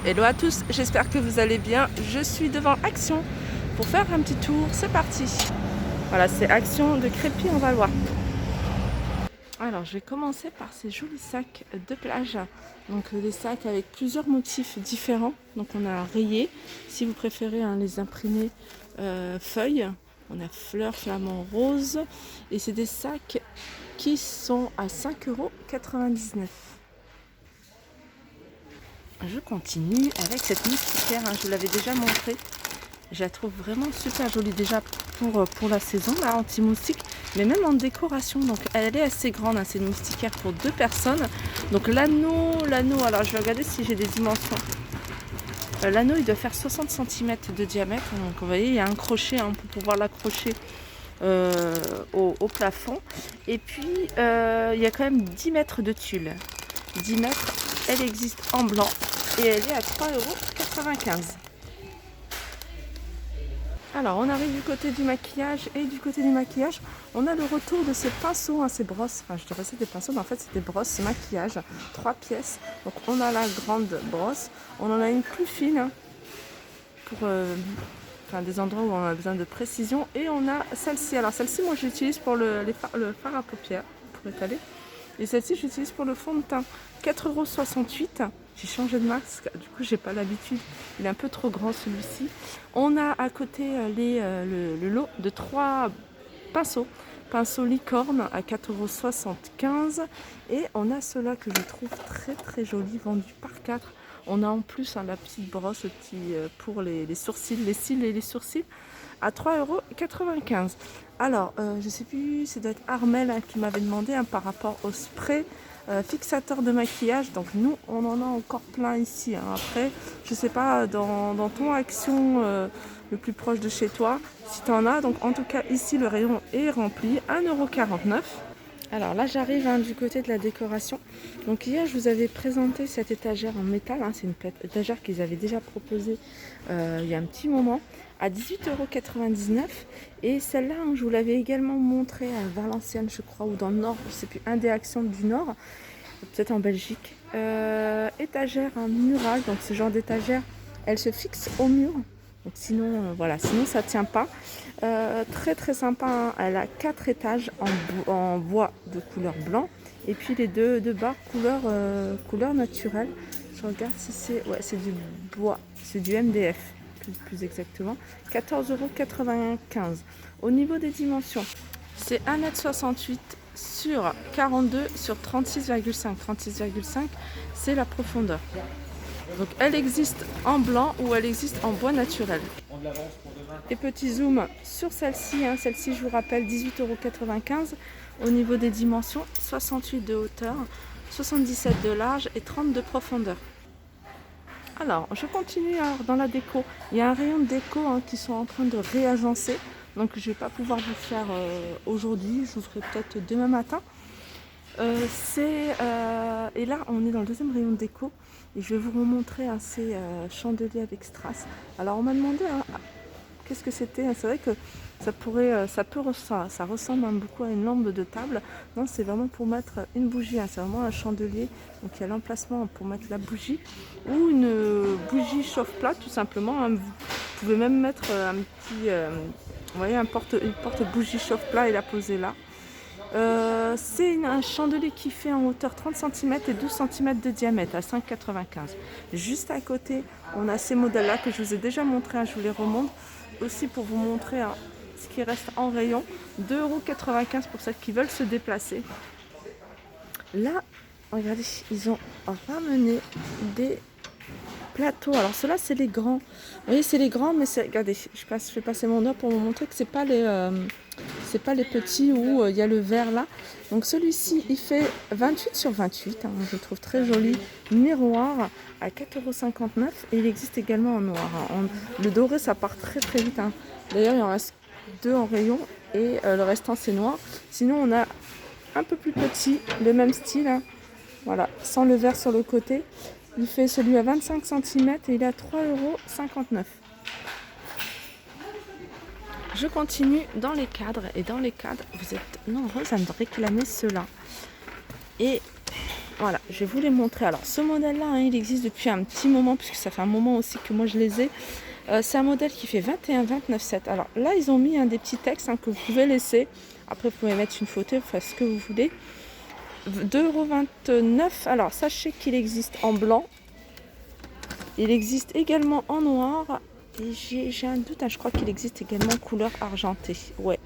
Hello à tous, j'espère que vous allez bien. Je suis devant Action pour faire un petit tour, c'est parti. Voilà, c'est Action de Crépy en Valois. Alors, je vais commencer par ces jolis sacs de plage. Donc, des sacs avec plusieurs motifs différents. Donc, on a rayé, si vous préférez les imprimer feuilles. On a fleurs, flamant rose. Et c'est des sacs qui sont à 5,99 €. Je continue avec cette moustiquaire, je vous l'avais déjà montré. Je la trouve vraiment super jolie déjà pour la saison, là, anti-moustique, mais même en décoration. Donc elle est assez grande, c'est une moustiquaire pour 2 personnes. Donc l'anneau, alors je vais regarder si j'ai des dimensions. L'anneau il doit faire 60 cm de diamètre. Donc vous voyez, il y a un crochet pour pouvoir l'accrocher au plafond. Et puis il y a quand même 10 mètres de tulle. 10 mètres, elle existe en blanc et elle est à 3,95 €. Alors on arrive du côté du maquillage et du côté du maquillage on a le retour de ces pinceaux, ces brosses, enfin je dirais c'est des pinceaux mais en fait c'est des brosses maquillage, 3 pièces. Donc on a la grande brosse, on en a une plus fine pour des endroits où on a besoin de précision, et on a celle-ci. Alors celle-ci moi j'utilise pour le fard à paupières pour étaler. Et celle-ci, j'utilise pour le fond de teint. 4,68 €. J'ai changé de masque, du coup, j'ai pas l'habitude. Il est un peu trop grand celui-ci. On a à côté le lot de 3 pinceaux. Pinceau licorne à 4,75 €. Et on a ceux-là que je trouve très très jolis, vendus par 4. On a en plus la petite brosse pour les sourcils, les cils et les sourcils, à 3,95 €. Alors, je sais plus, c'est doit être Armel qui m'avait demandé par rapport au spray fixateur de maquillage. Donc nous, on en a encore plein ici. Après, je sais pas, dans ton Action le plus proche de chez toi, si tu en as. Donc en tout cas, ici, le rayon est rempli, 1,49 €. Alors là, j'arrive du côté de la décoration. Donc hier, je vous avais présenté cette étagère en métal. C'est une étagère qu'ils avaient déjà proposée il y a un petit moment, à 18,99 €. Et celle-là, je vous l'avais également montré à Valenciennes, je crois, ou dans le Nord, je ne sais plus, un des Actions du Nord, peut-être en Belgique. Étagère mural, donc ce genre d'étagère, elle se fixe au mur. Donc sinon, sinon ça tient pas. Très très sympa, elle a 4 étages en bois de couleur blanc, et puis les deux bas couleur naturelle. Je regarde si c'est du bois, c'est du MDF plus exactement. 14,95 €. Au niveau des dimensions, c'est 1,68 m sur 42 sur 36,5. 36,5, c'est la profondeur. Donc elle existe en blanc ou elle existe en bois naturel. Et petit zoom sur celle-ci. Celle-ci, je vous rappelle, 18,95 € au niveau des dimensions, 68 de hauteur, 77 de large et 30 de profondeur. Alors, je continue dans la déco. Il y a un rayon de déco qui sont en train de réagencer. Donc je ne vais pas pouvoir vous faire aujourd'hui, je vous ferai peut-être demain matin. Et là, on est dans le deuxième rayon de déco. Et je vais vous remontrer ces chandeliers avec strass. Alors on m'a demandé qu'est-ce que c'était. C'est vrai que ça ressemble beaucoup à une lampe de table. Non, c'est vraiment pour mettre une bougie. C'est vraiment un chandelier. Donc il y a l'emplacement pour mettre la bougie ou une bougie chauffe-plat tout simplement. Vous pouvez même mettre un petit, vous voyez, une porte bougie chauffe-plat et la poser là. C'est un chandelier qui fait en hauteur 30 cm et 12 cm de diamètre à 5,95 €. Juste à côté, on a ces modèles-là que je vous ai déjà montré. Je vous les remonte aussi pour vous montrer ce qui reste en rayon. 2,95 € pour celles qui veulent se déplacer. Là, regardez, ils ont ramené des plateaux. Alors ceux-là, c'est les grands. Vous voyez, c'est les grands, mais regardez, je fais passer mon doigt pour vous montrer que c'est pas les petits où il y a le vert là. Donc celui-ci, il fait 28 sur 28. Je le trouve très joli. Miroir à 4,59 € et il existe également en noir. Le doré, ça part très très vite. D'ailleurs, il en reste 2 en rayon et le restant c'est noir. Sinon, on a un peu plus petit, le même style. Voilà, sans le vert sur le côté. Il fait celui à 25 cm et il est à 3,59 €. Je continue dans les cadres, et dans les cadres, vous êtes nombreux à me réclamer ceux-là. Et Voilà, je vais vous les montrer. Alors ce modèle-là, hein, il existe depuis un petit moment, puisque ça fait un moment aussi que moi je les ai. C'est un modèle qui fait 21,29,7. Alors là, ils ont mis des petits textes que vous pouvez laisser. Après, vous pouvez mettre une photo, faire ce que vous voulez. 2,29 €. Alors sachez qu'il existe en blanc. Il existe également en noir. Et j'ai un doute, je crois qu'il existe également en couleur argentée. Ouais,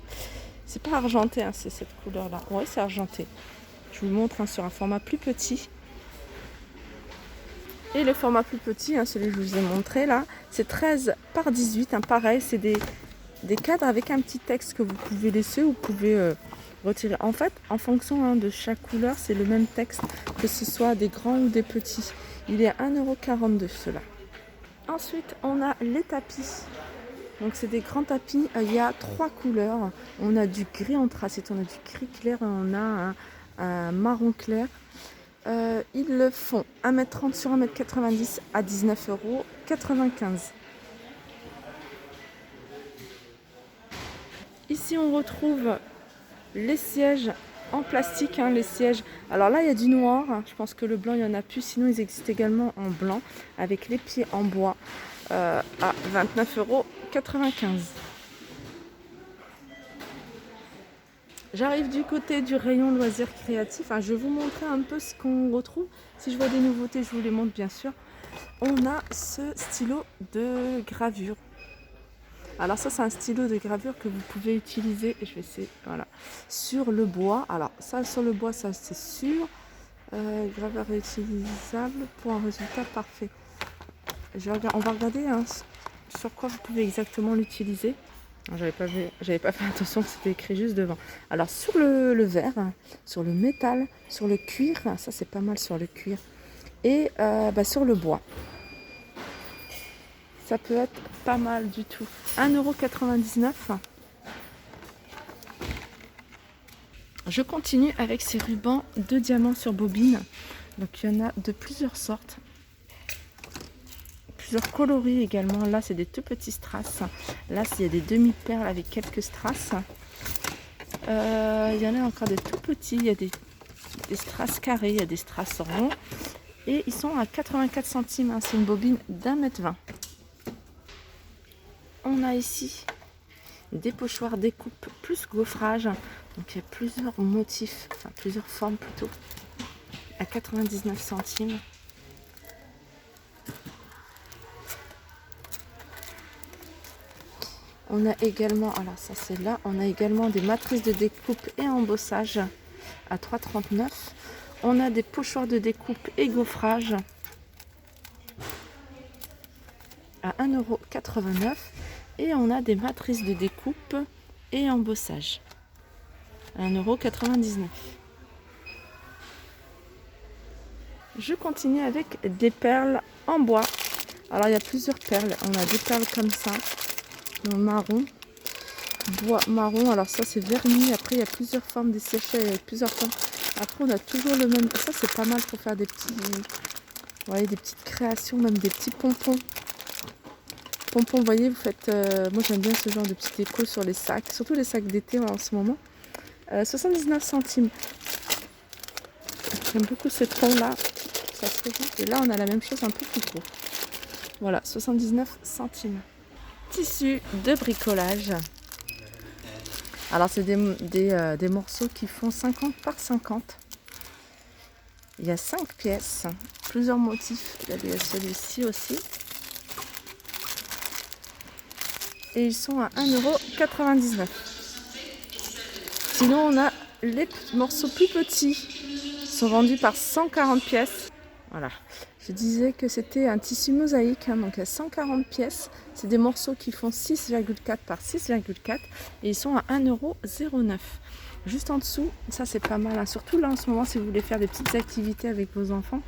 c'est pas argenté, hein, c'est cette couleur-là. Ouais, c'est argenté. Je vous montre sur un format plus petit. Et le format plus petit, celui que je vous ai montré là, c'est 13 par 18. Pareil, c'est des cadres avec un petit texte que vous pouvez laisser ou vous pouvez retirer. En fait, en fonction de chaque couleur, c'est le même texte, que ce soit des grands ou des petits. Il est à 1,42 € ceux-là. Ensuite, on a les tapis. Donc c'est des grands tapis, il y a 3 couleurs. On a du gris anthracite, on a du gris clair et on a un marron clair. Ils le font 1,30 m sur 1,90 m à 19,95 €. Ici on retrouve les sièges en plastique, les sièges. Alors là il y a du noir, je pense que le blanc il n'y en a plus, sinon ils existent également en blanc avec les pieds en bois à 29,95 €. J'arrive du côté du rayon loisirs créatifs. Je vais vous montrer un peu ce qu'on retrouve. Si je vois des nouveautés, je vous les montre bien sûr. On a ce stylo de gravure. Alors ça, c'est un stylo de gravure que vous pouvez utiliser. Et je vais essayer, voilà, sur le bois. Alors ça, sur le bois, ça c'est sûr. Graveur réutilisable pour un résultat parfait. On va regarder sur quoi vous pouvez exactement l'utiliser. J'avais pas fait attention que c'était écrit juste devant. Alors sur le verre, sur le métal, sur le cuir, ça c'est pas mal sur le cuir, et sur le bois. Ça peut être pas mal du tout. 1,99 €. Je continue avec ces rubans de diamants sur bobine. Donc il y en a de plusieurs sortes. Plusieurs coloris également. Là, c'est des tout petits strass. Là, il y a des demi-perles avec quelques strass. Il y en a encore des tout petits. Il y a des strass carrés, il y a des strass ronds. Et ils sont à 84 centimes. C'est une bobine d'1,20 m. On a ici des pochoirs découpe plus gaufrage. Donc il y a plusieurs motifs, enfin plusieurs formes plutôt. À 99 centimes. On a également, alors ça c'est là, on a également des matrices de découpe et embossage à 3,39 €. On a des pochoirs de découpe et gaufrage à 1,89 €. Et on a des matrices de découpe et embossage à 1,99 €. Je continue avec des perles en bois. Alors il y a plusieurs perles. On a des perles comme ça. Marron, bois marron, alors ça c'est vernis. Après il y a plusieurs formes, des sachets avec plusieurs formes. Après on a toujours le même, ça c'est pas mal pour faire des petits, vous voyez, des petites créations, même des petits pompons. Vous voyez, vous faites, moi j'aime bien ce genre de petits décos sur les sacs, surtout les sacs d'été en ce moment. 79 centimes. J'aime beaucoup ce ton là, ça se fait. Et là on a la même chose un peu plus gros. Voilà, 79 centimes. Tissu de bricolage. Alors c'est des morceaux qui font 50 par 50. Il y a 5 pièces, plusieurs motifs. Il y a celui-ci aussi. Et ils sont à 1,99 €. Sinon on a les morceaux plus petits. Ils sont vendus par 140 pièces. Voilà. Je disais que c'était un tissu mosaïque, donc à 140 pièces. C'est des morceaux qui font 6,4 par 6,4 et ils sont à 1,09 €. Juste en dessous, ça c'est pas mal, surtout là en ce moment si vous voulez faire des petites activités avec vos enfants.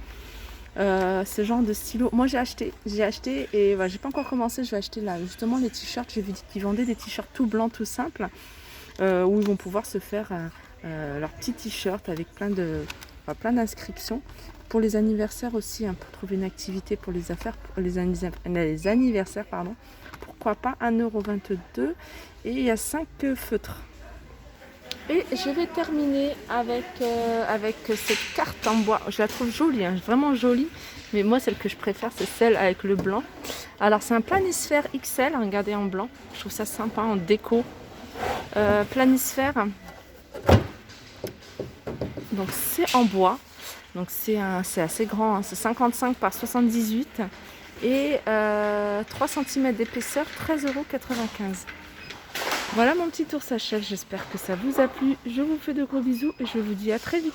Ce genre de stylo, moi j'ai acheté et j'ai pas encore commencé. Je vais acheter là justement les t-shirts. J'ai vu qu'ils vendaient des t-shirts tout blancs, tout simples, où ils vont pouvoir se faire leur petit t-shirt avec plein d'inscriptions. Pour les anniversaires aussi, pour trouver une activité pour les anniversaires, pourquoi pas. 1,22 € et il y a 5 feutres. Et je vais terminer avec cette carte en bois. Je la trouve jolie, hein, vraiment jolie. Mais moi, celle que je préfère, c'est celle avec le blanc. Alors, c'est un planisphère XL, regardez en blanc. Je trouve ça sympa en déco. Planisphère. Donc, c'est en bois. Donc, c'est assez grand. Hein. C'est 55 par 78. Et 3 cm d'épaisseur, 13,95 €. Voilà, mon petit tour s'achève. J'espère que ça vous a plu. Je vous fais de gros bisous et je vous dis à très vite.